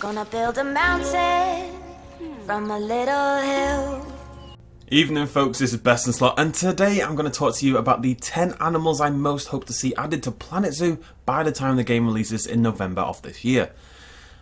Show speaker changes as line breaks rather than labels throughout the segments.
Gonna build a mountain from a little hill.
Evening folks, this is Best in Sloth, and today I'm going to talk to you about the 10 animals I most hope to see added to Planet Zoo by the time the game releases in November of this year.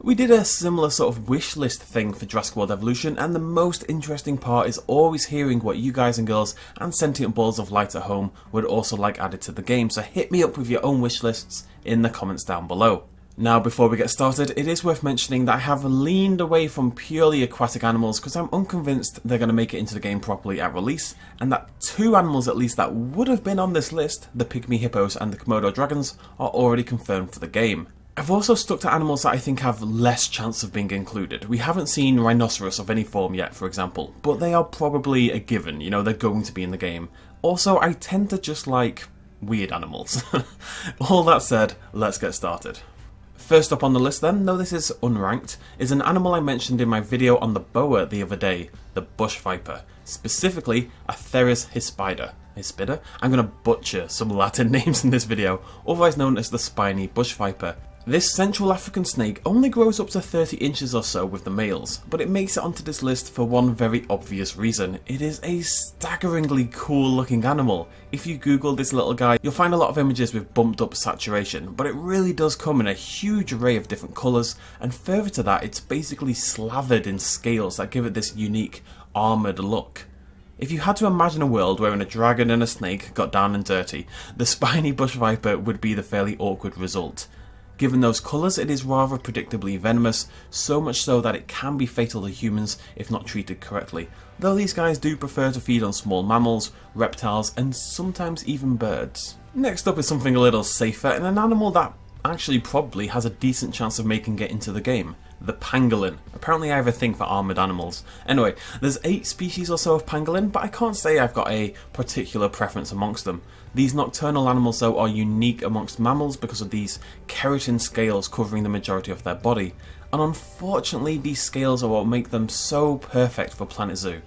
We did a similar sort of wish list thing for Jurassic World Evolution, and the most interesting part is always hearing what you guys and girls and sentient balls of light at home would also like added to the game, so hit me up with your own wish lists in the comments down below. Now, before we get started, it is worth mentioning that I have leaned away from purely aquatic animals because I'm unconvinced they're going to make it into the game properly at release, and that 2 animals at least that would have been on this list, the pygmy hippos and the Komodo dragons, are already confirmed for the game. I've also stuck to animals that I think have less chance of being included. We haven't seen rhinoceros of any form yet, for example, but they are probably a given, you know, they're going to be in the game. Also, I tend to just like weird animals. All that said, let's get started. First up on the list then, though this is unranked, is an animal I mentioned in my video on the boa the other day, the bush viper, specifically Atheris hispida. I'm going to butcher some Latin names in this video, otherwise known as the Spiny bush viper. This Central African snake only grows up to 30 inches or so with the males, but it makes it onto this list for one very obvious reason. It is a staggeringly cool looking animal. If you Google this little guy, you'll find a lot of images with bumped up saturation, but it really does come in a huge array of different colours, and further to that, it's basically slathered in scales that give it this unique armoured look. If you had to imagine a world wherein a dragon and a snake got down and dirty, the Spiny bush viper would be the fairly awkward result. Given those colours, it is rather predictably venomous, so much so that it can be fatal to humans if not treated correctly, though these guys do prefer to feed on small mammals, reptiles and sometimes even birds. Next up is something a little safer, and an animal that actually probably has a decent chance of making it into the game. The pangolin. Apparently I have a thing for armoured animals. Anyway, there's 8 species or so of pangolin, but I can't say I've got a particular preference amongst them. These nocturnal animals though are unique amongst mammals because of these keratin scales covering the majority of their body, and unfortunately these scales are what make them so perfect for Planet Zoo.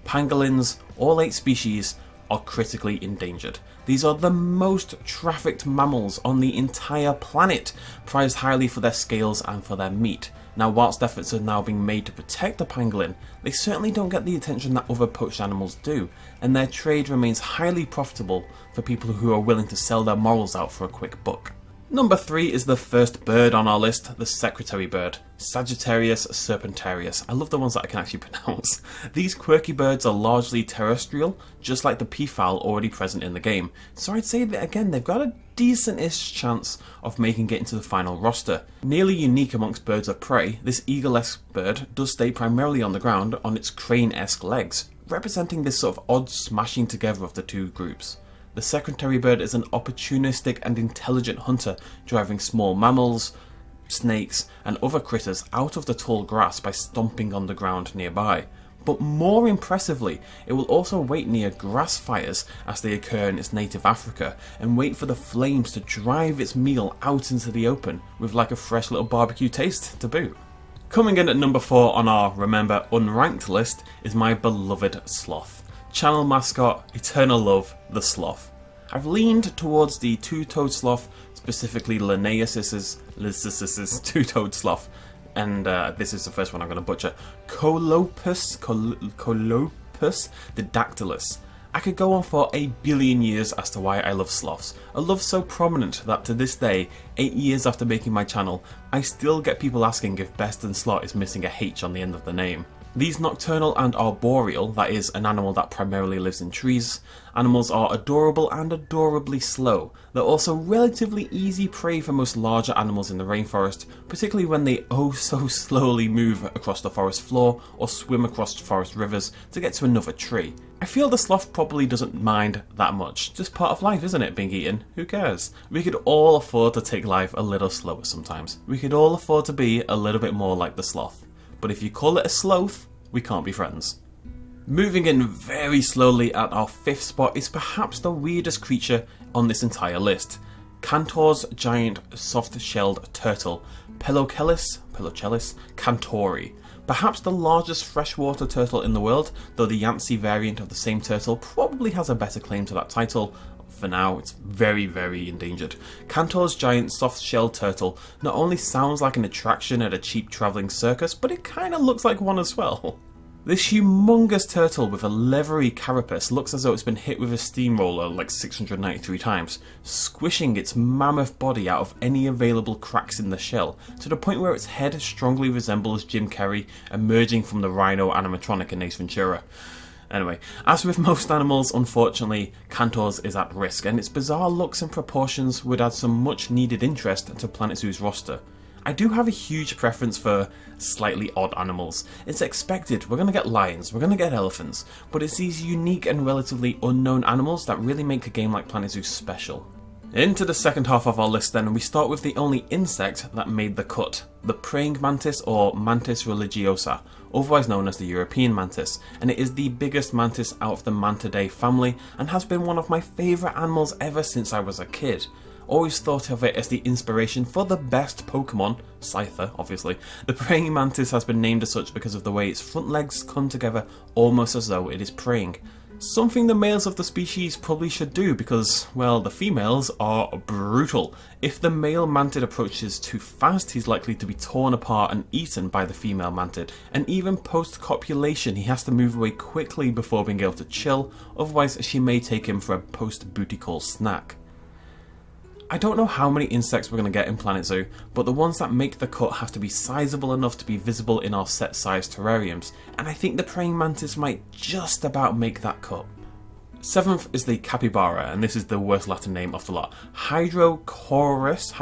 Pangolins, all 8 species, are critically endangered. These are the most trafficked mammals on the entire planet, prized highly for their scales and for their meat. Now, whilst efforts are now being made to protect the pangolin, they certainly don't get the attention that other poached animals do, and their trade remains highly profitable for people who are willing to sell their morals out for a quick buck. Number 3 is the first bird on our list, the secretary bird, Sagittarius serpentarius. I love the ones that I can actually pronounce. These quirky birds are largely terrestrial, just like the peafowl already present in the game, so I'd say that again they've got a decent-ish chance of making it into the final roster. Nearly unique amongst birds of prey, this eagle-esque bird does stay primarily on the ground on its crane-esque legs, representing this sort of odd smashing together of the two groups. The secretary bird is an opportunistic and intelligent hunter, driving small mammals, snakes and other critters out of the tall grass by stomping on the ground nearby. But more impressively, it will also wait near grass fires as they occur in its native Africa and wait for the flames to drive its meal out into the open with like a fresh little barbecue taste to boot. Coming in at number 4 on our, remember, unranked list is my beloved sloth. Channel mascot, eternal love, the sloth. I've leaned towards the two-toed sloth, specifically Linnaeus's two-toed sloth, and this is the first one I'm going to butcher. Colopus didactylus. I could go on for a billion years as to why I love sloths. A love so prominent that to this day, 8 years after making my channel, I still get people asking if Best in Sloth is missing a H on the end of the name. These nocturnal and arboreal, that is, an animal that primarily lives in trees, animals are adorable and adorably slow. They're also relatively easy prey for most larger animals in the rainforest, particularly when they oh so slowly move across the forest floor or swim across forest rivers to get to another tree. I feel the sloth probably doesn't mind that much. Just part of life, isn't it, being eaten? Who cares? We could all afford to take life a little slower sometimes. We could all afford to be a little bit more like the sloth. But if you call it a sloth, we can't be friends. Moving in very slowly at our 5th spot is perhaps the weirdest creature on this entire list. Cantor's giant soft-shelled turtle, Pelochellis cantori. Perhaps the largest freshwater turtle in the world, though the Yangtze variant of the same turtle probably has a better claim to that title for now, it's very, very endangered. Cantor's giant soft-shell turtle not only sounds like an attraction at a cheap travelling circus, but it kinda looks like one as well. This humongous turtle with a leathery carapace looks as though it's been hit with a steamroller like 693 times, squishing its mammoth body out of any available cracks in the shell, to the point where its head strongly resembles Jim Carrey emerging from the rhino animatronic in Ace Ventura. Anyway, as with most animals, unfortunately, Cantor's is at risk, and its bizarre looks and proportions would add some much needed interest to Planet Zoo's roster. I do have a huge preference for slightly odd animals. It's expected, we're going to get lions, we're going to get elephants, but it's these unique and relatively unknown animals that really make a game like Planet Zoo special. Into the second half of our list then, and we start with the only insect that made the cut, the praying mantis or Mantis religiosa, otherwise known as the European mantis, and it is the biggest mantis out of the Mantidae family and has been one of my favourite animals ever since I was a kid. Always thought of it as the inspiration for the best Pokemon, Scyther obviously. The praying mantis has been named as such because of the way its front legs come together almost as though it is praying. Something the males of the species probably should do because, well, the females are brutal. If the male mantid approaches too fast, he's likely to be torn apart and eaten by the female mantid. And even post-copulation, he has to move away quickly before being able to chill, otherwise she may take him for a post-booty call snack. I don't know how many insects we're going to get in Planet Zoo, but the ones that make the cut have to be sizable enough to be visible in our set size terrariums, and I think the praying mantis might just about make that cut. Seventh is the capybara, and this is the worst Latin name of the lot. Hydrochaeris,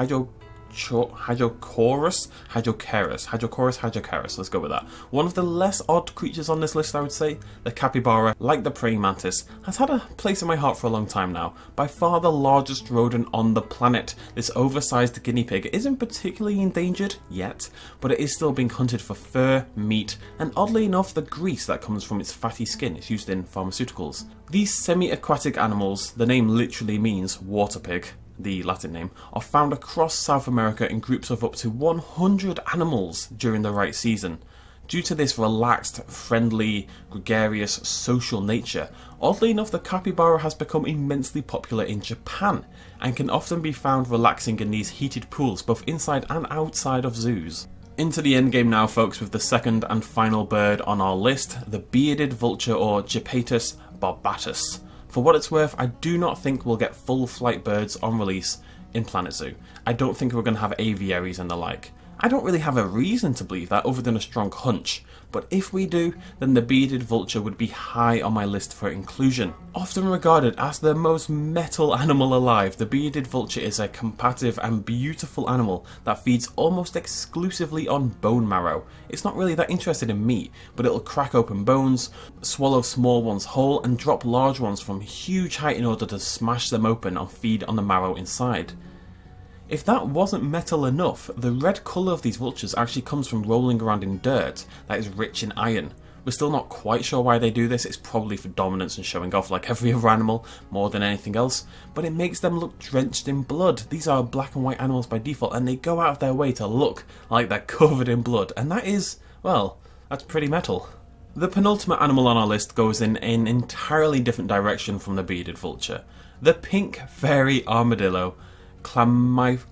let's go with that. One of the less odd creatures on this list, I would say. The capybara, like the praying mantis, has had a place in my heart for a long time now. By far the largest rodent on the planet, this oversized guinea pig isn't particularly endangered yet, but it is still being hunted for fur, meat, and oddly enough the grease that comes from its fatty skin is used in pharmaceuticals. These semi-aquatic animals, the name literally means water pig, the Latin name, are found across South America in groups of up to 100 animals during the right season. Due to this relaxed, friendly, gregarious, social nature, oddly enough the capybara has become immensely popular in Japan and can often be found relaxing in these heated pools both inside and outside of zoos. Into the endgame now folks with the second and final bird on our list, the bearded vulture or Gepetus barbatus. For what it's worth, I do not think we'll get full flight birds on release in Planet Zoo. I don't think we're going to have aviaries and the like. I don't really have a reason to believe that other than a strong hunch, but if we do, then the bearded vulture would be high on my list for inclusion. Often regarded as the most metal animal alive, the bearded vulture is a combative and beautiful animal that feeds almost exclusively on bone marrow. It's not really that interested in meat, but it'll crack open bones, swallow small ones whole, and drop large ones from huge height in order to smash them open and feed on the marrow inside. If that wasn't metal enough, the red colour of these vultures actually comes from rolling around in dirt that is rich in iron. We're still not quite sure why they do this, it's probably for dominance and showing off like every other animal, more than anything else, but it makes them look drenched in blood. These are black and white animals by default, and they go out of their way to look like they're covered in blood, and that is, well, that's pretty metal. The penultimate animal on our list goes in an entirely different direction from the bearded vulture. The pink fairy armadillo, Chlamyphorus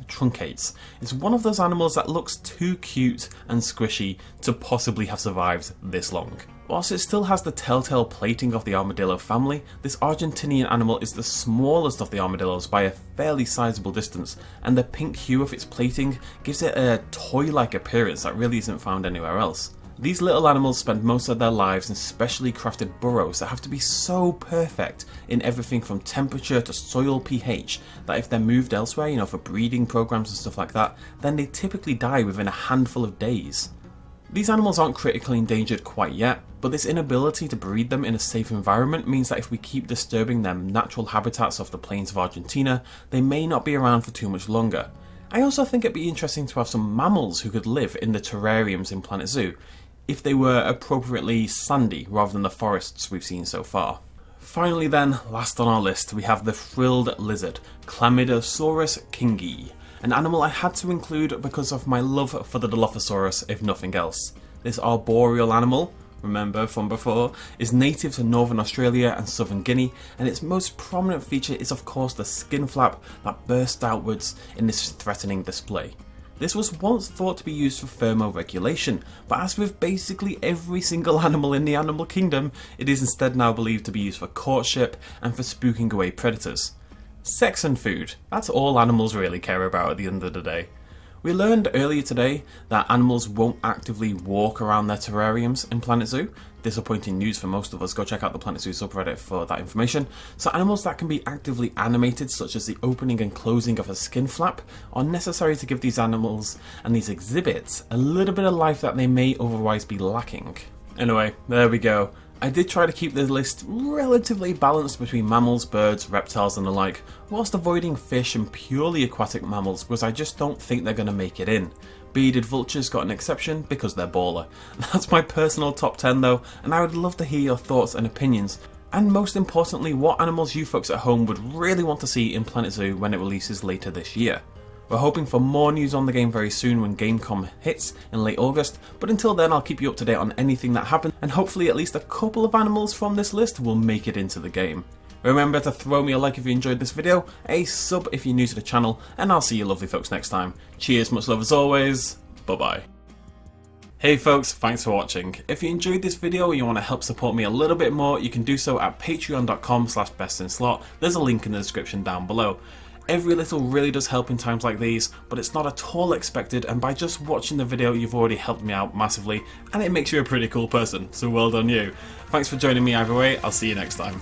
truncates, is one of those animals that looks too cute and squishy to possibly have survived this long. Whilst it still has the telltale plating of the armadillo family, this Argentinian animal is the smallest of the armadillos by a fairly sizable distance, and the pink hue of its plating gives it a toy-like appearance that really isn't found anywhere else. These little animals spend most of their lives in specially crafted burrows that have to be so perfect in everything from temperature to soil pH that if they're moved elsewhere, for breeding programs and stuff like that, then they typically die within a handful of days. These animals aren't critically endangered quite yet, but this inability to breed them in a safe environment means that if we keep disturbing their natural habitats off the plains of Argentina, they may not be around for too much longer. I also think it'd be interesting to have some mammals who could live in the terrariums in Planet Zoo, if they were appropriately sandy rather than the forests we've seen so far. Finally then, last on our list, we have the frilled lizard, Chlamydosaurus kingi, an animal I had to include because of my love for the Dilophosaurus if nothing else. This arboreal animal, remember from before, is native to northern Australia and southern Guinea, and its most prominent feature is of course the skin flap that bursts outwards in this threatening display. This was once thought to be used for thermoregulation, but as with basically every single animal in the animal kingdom, it is instead now believed to be used for courtship and for spooking away predators. Sex and food, that's all animals really care about at the end of the day. We learned earlier today that animals won't actively walk around their terrariums in Planet Zoo. Disappointing news for most of us, go check out the Planet Zoo subreddit for that information. So animals that can be actively animated, such as the opening and closing of a skin flap, are necessary to give these animals and these exhibits a little bit of life that they may otherwise be lacking. Anyway, there we go. I did try to keep the list relatively balanced between mammals, birds, reptiles and the like, whilst avoiding fish and purely aquatic mammals because I just don't think they're going to make it in. Bearded vultures got an exception because they're baller. That's my personal top 10 though, and I would love to hear your thoughts and opinions, and most importantly what animals you folks at home would really want to see in Planet Zoo when it releases later this year. We're hoping for more news on the game very soon when Gamescom hits in late August, but until then I'll keep you up to date on anything that happens, and hopefully at least a couple of animals from this list will make it into the game. Remember to throw me a like if you enjoyed this video, a sub if you're new to the channel, and I'll see you lovely folks next time. Cheers, much love as always, bye bye. Hey folks, thanks for watching. If you enjoyed this video and you want to help support me a little bit more, you can do so at patreon.com/bestinslot. There's a link in the description down below. Every little really does help in times like these, but it's not at all expected, and by just watching the video you've already helped me out massively, and it makes you a pretty cool person, so well done you. Thanks for joining me either way, I'll see you next time.